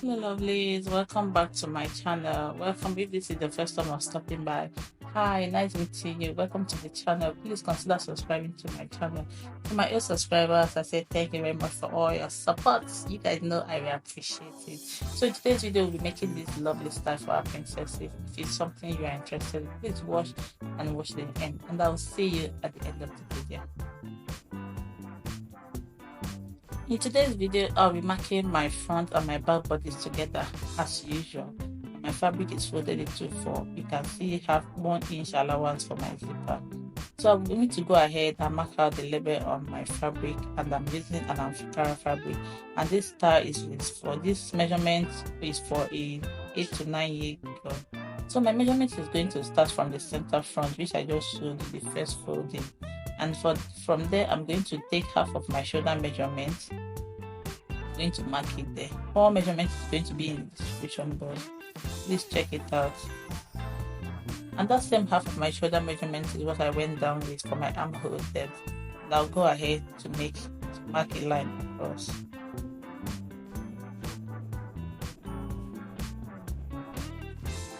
Hello lovelies, welcome back to my channel. Welcome if this is the first time I'm stopping by. Hi, nice meeting you. Welcome to the channel. Please consider subscribing to my channel. To my old subscribers, I say thank you very much for all your support. You guys know I will appreciate it. So in today's video, we'll be making this lovely style for our princesses. If it's something you are interested in, please watch and watch the end, and I will see you at the end of the video. In today's video, I'll be marking my front and my back bodies together as usual. My fabric is folded into 4. You can see I have 1 inch allowance for my zipper. So I'm going to go ahead and mark out the label on my fabric, and I'm using an Ankara fabric. And this style is for this measurement is for a 8 to 9 year girl. So my measurement is going to start from the center front, which I just showed in the first folding. And from there, I'm going to take half of my shoulder measurement. I'm going to mark it there. All measurements is going to be in the description box. Please check it out. And that same half of my shoulder measurement is what I went down with for my armhole depth. And I'll go ahead to mark a line across.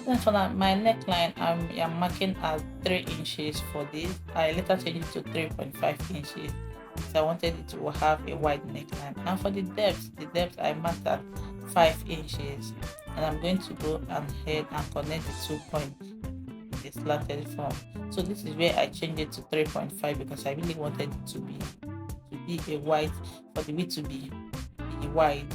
Then for my neckline, I'm marking at 3 inches for this. I later changed it to 3.5 inches. So I wanted it to have a wide neckline. And for the depth I marked at 5 inches. And I'm going to go ahead and connect the 2 points in the slanted form. So this is where I changed it to 3.5 because I really wanted it to be a wide, for the width to be wide.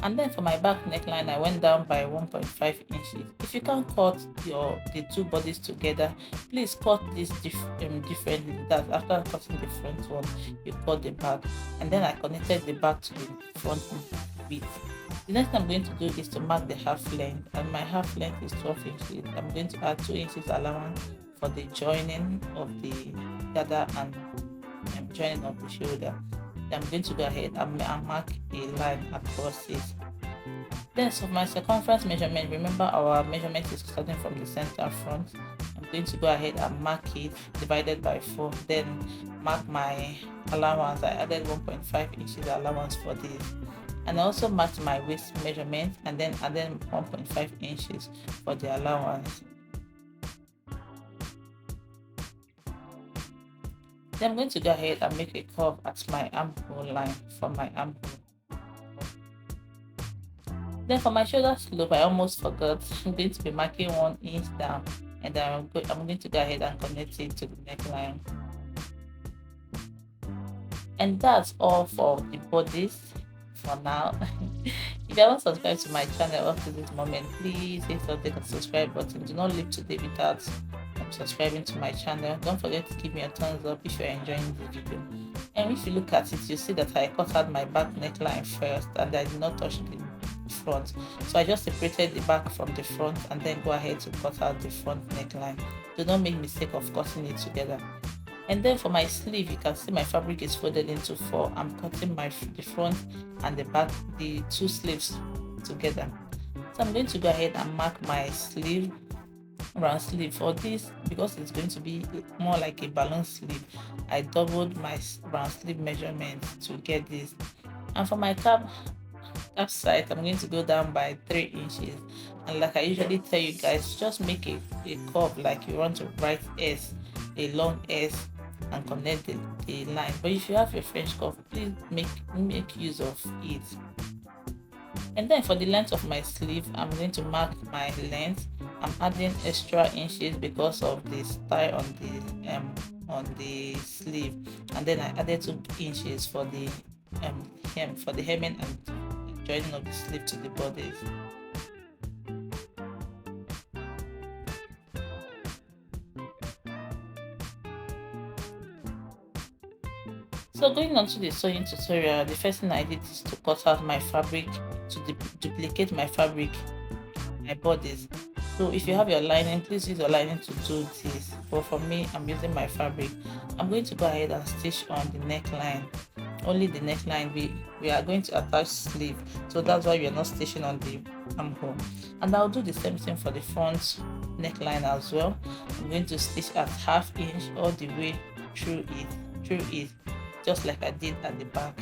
And then for my back neckline, I went down by 1.5 inches. If you can't cut the 2 bodies together, please cut this differently. That after cutting the front one, you cut the back. And then I connected the back to the front width. The next thing I'm going to do is to mark the half length, and my half length is 12 inches. I'm going to add 2 inches allowance for the joining of the gather and joining of the shoulder. I'm going to go ahead and mark a line across it. Then for my circumference measurement, remember our measurement is starting from the center front. I'm going to go ahead and mark it divided by 4. Then mark my allowance. I added 1.5 inches allowance for this. And I also marked my waist measurement and then added 1.5 inches for the allowance. Then I'm going to go ahead and make a curve at my armhole line for my armhole. Then for my shoulder slope, I almost forgot. I'm going to be marking 1 inch down, and then I'm going to go ahead and connect it to the neckline. And that's all for the bodies for now. If you haven't subscribed to my channel up to this moment, please hit the subscribe button. Do not leave today without subscribing to my channel. Don't forget to give me a thumbs up if you're enjoying the video. And if you look at it, you see that I cut out my back neckline first and I did not touch the front. So I just separated the back from the front and then go ahead to cut out the front neckline. Do not make mistake of cutting it together. And then for my sleeve, you can see my fabric is folded into 4. I'm cutting the front and the back, the 2 sleeves together. So I'm going to go ahead and mark my sleeve, round sleeve. For this, because it's going to be more like a balloon sleeve, I doubled my round sleeve measurement to get this. And for my cap side, I'm going to go down by 3 inches. And like I usually tell you guys, just make a curve like you want to write S, a long S, and connect the line. But if you have a French curve, please make use of it. And then for the length of my sleeve, I'm going to mark my length. I'm adding extra inches because of the style on the sleeve, and then I added 2 inches for the hemming and joining of the sleeve to the bodies. So going on to the sewing tutorial, the first thing I did is to cut out my fabric to duplicate my fabric, my bodies. So if you have your lining, please use your lining to do this. But for me, I'm using my fabric. I'm going to go ahead and stitch on the neckline. Only the neckline. We are going to attach sleeve, so that's why we are not stitching on the armhole. And I'll do the same thing for the front neckline as well. I'm going to stitch at 1/2 inch all the way through it, just like I did at the back.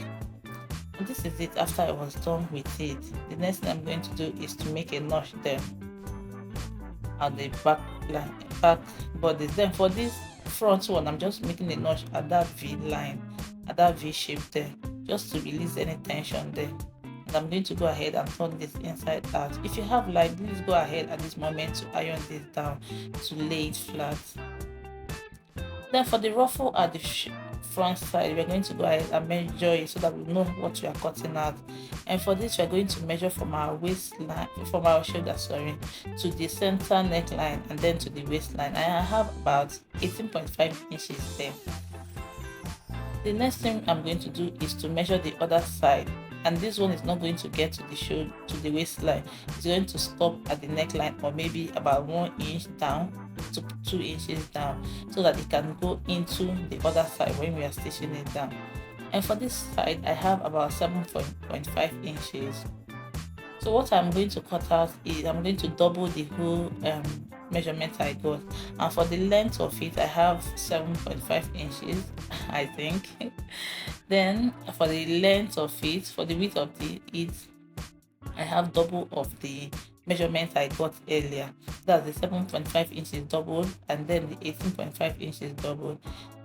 And this is it after I was done with it. The next thing I'm going to do is to make a notch there at the back bodice. Then for this front one, I'm just making a notch at that V line, at that V shape there, just to release any tension there. And I'm going to go ahead and turn this inside out. If you have light, please go ahead at this moment to iron this down to lay it flat. Then for the ruffle at the front side, we're going to go ahead and measure it so that we know what we are cutting out. And for this, we're going to measure from our waistline, from our shoulder, to the center neckline and then to the waistline. And I have about 18.5 inches there. The next thing I'm going to do is to measure the other side, and this one is not going to get to the shoulder, to the waistline. It's going to stop at the neckline, or maybe about 1 inch down to 2 inches down, so that it can go into the other side when we are stitching it down. And for this side, I have about 7.5 inches. So what I'm going to cut out is I'm going to double the whole measurement I got, and for the length of it I have 7.5 inches, I think. Then for the length of it, for the width of it, I have double of the measurement I got earlier. That's the 7.5 inches doubled, and then the 18.5 inches doubled.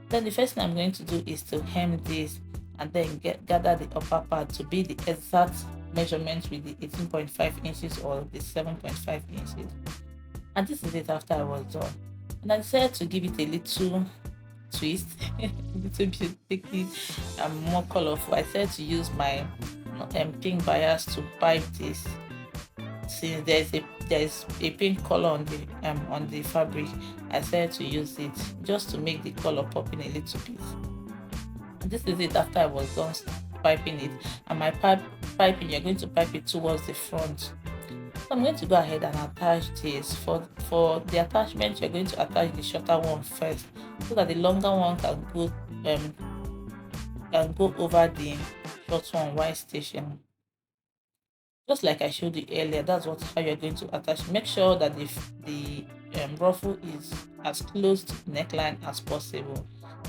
Then the first thing I'm going to do is to hem this and then gather the upper part to be the exact measurement with the 18.5 inches or the 7.5 inches. And this is it after I was done. And I decided to give it a little twist, a little bit thickly and more colorful. I decided to use my pink bias to pipe this. Since there's a pink color on the fabric, I decided to use it just to make the color pop in a little bit. And this is it after I was done piping it. And my piping, you're going to pipe it towards the front. So I'm going to go ahead and attach this. For the attachment, you're going to attach the shorter one first, so that the longer one can go over the short one while stitching. Just like I showed you earlier, that's how you're going to attach. Make sure that the ruffle is as close to the neckline as possible,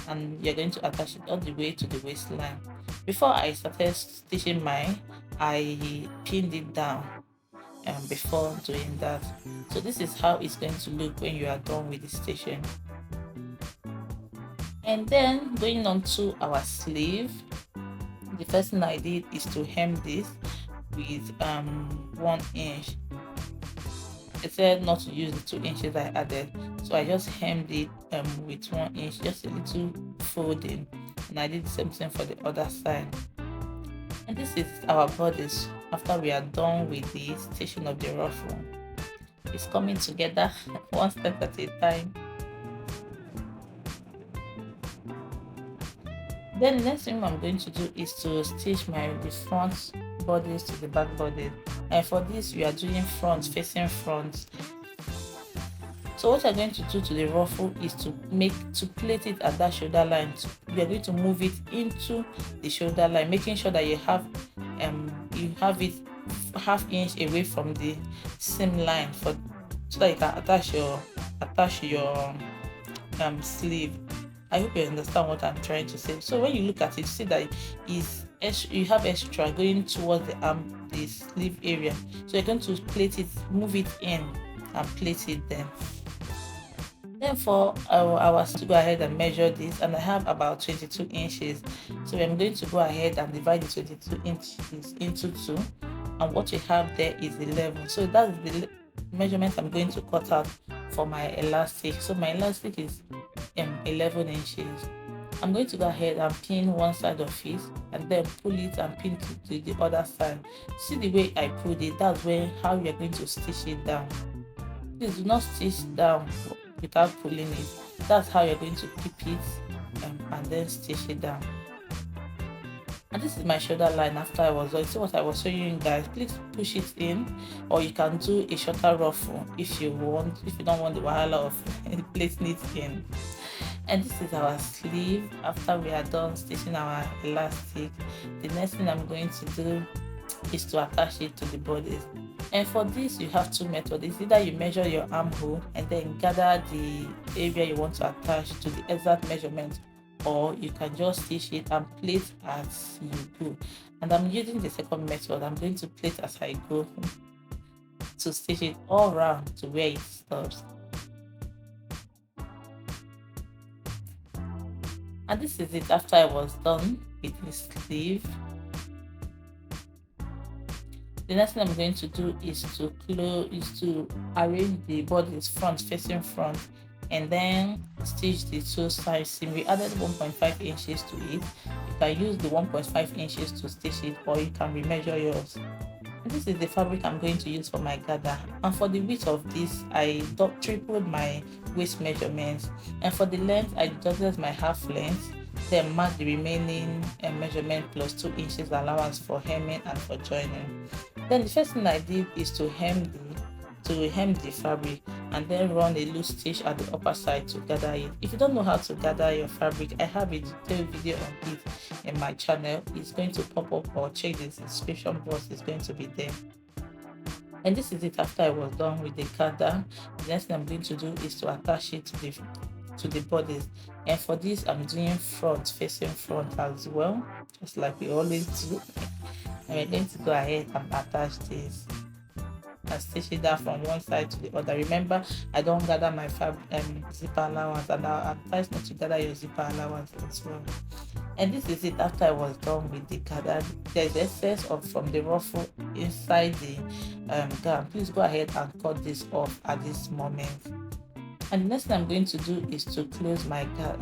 and you're going to attach it all the way to the waistline. Before I started stitching mine, I pinned it down before doing that. So this is how it's going to look when you are done with the stitching. And then going on to our sleeve, the first thing I did is to hem this with 1 inch. It said not to use the 2 inches I added, so I just hemmed it with 1 inch, just a little folding, and I did the same thing for the other side. And this is our bodice after we are done with the stitching of the ruffle. It's coming together one step at a time. Then the next thing I'm going to do is to stitch the front bodice to the back bodice, and for this we are doing front facing front. So what you're going to do to the ruffle is to plait it at that shoulder line. You are going to move it into the shoulder line, making sure that you have it ½ inch away from the seam line, so that you can attach your sleeve. I hope you understand what I'm trying to say. So when you look at it, see that you have extra going towards the sleeve area. So you're going to plait it, move it in and plait it then. Then for our to go ahead and measure this, and I have about 22 inches. So I'm going to go ahead and divide the 22 inches into 2, and what we have there is 11. So that's the measurement I'm going to cut out for my elastic. So my elastic is 11 inches. I'm going to go ahead and pin one side of it, and then pull it and pin to the other side. See the way I put it, that's how you're going to stitch it down. Please do not stitch down without pulling it. That's how you're going to keep it and then stitch it down. And this is my shoulder line after I was done. See what I was showing you guys. Please push it in, or you can do a shorter ruffle if you don't want the wahala of placing it in. And this is our sleeve after we are done stitching our elastic. The next thing I'm going to do is to attach it to the bodice. And for this you have 2 methods. It's either you measure your armhole and then gather the area you want to attach to the exact measurement, or you can just stitch it and plait as you go. And I'm using the second method. I'm going to plait as I go to stitch it all around to where it stops. And this is it after I was done with the sleeve. The next thing I'm going to do is to arrange the bodice front facing front, and then stitch the two side seam. We added 1.5 inches to it. You can use the 1.5 inches to stitch it, or you can remeasure yours. And this is the fabric I'm going to use for my gather. And for the width of this, I tripled my waist measurements, and for the length, I deducted my half length, then mark the remaining measurement plus 2 inches allowance for hemming and for joining. Then the first thing I did is to hem the fabric, and then run a loose stitch at the upper side to gather it. If you don't know how to gather your fabric, I have a detailed video on it in my channel. It's going to pop up, or check the description box, it's going to be there. And this is it after I was done with the gather. The next thing I'm going to do is to attach it to the bodice, and for this I'm doing front facing front as well, just like we always do. And we're going to go ahead and attach this and stitch it down from one side to the other. Remember, I don't gather my zipper allowance, and I'll advise not to gather your zipper allowance as well. And this is it after I was done with the gather. There's excess from the ruffle inside the gown. Please go ahead and cut this off at this moment. And the next thing I'm going to do is to close my gown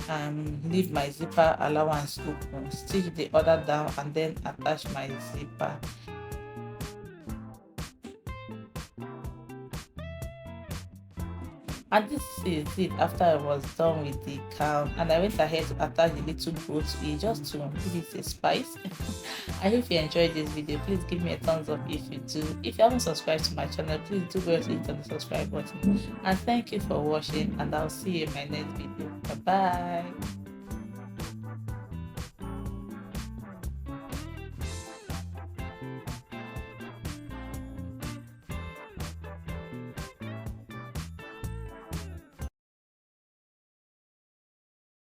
and leave my zipper allowance open, stitch the other down, and then attach my zipper. And this is it after I was done with the gown, and I went ahead to attach the little bow to it, just to give it a spice. I hope you enjoyed this video. Please give me a thumbs up if you do. If you haven't subscribed to my channel, please do go ahead and hit on the subscribe button. And thank you for watching, and I'll see you in my next video. Bye bye.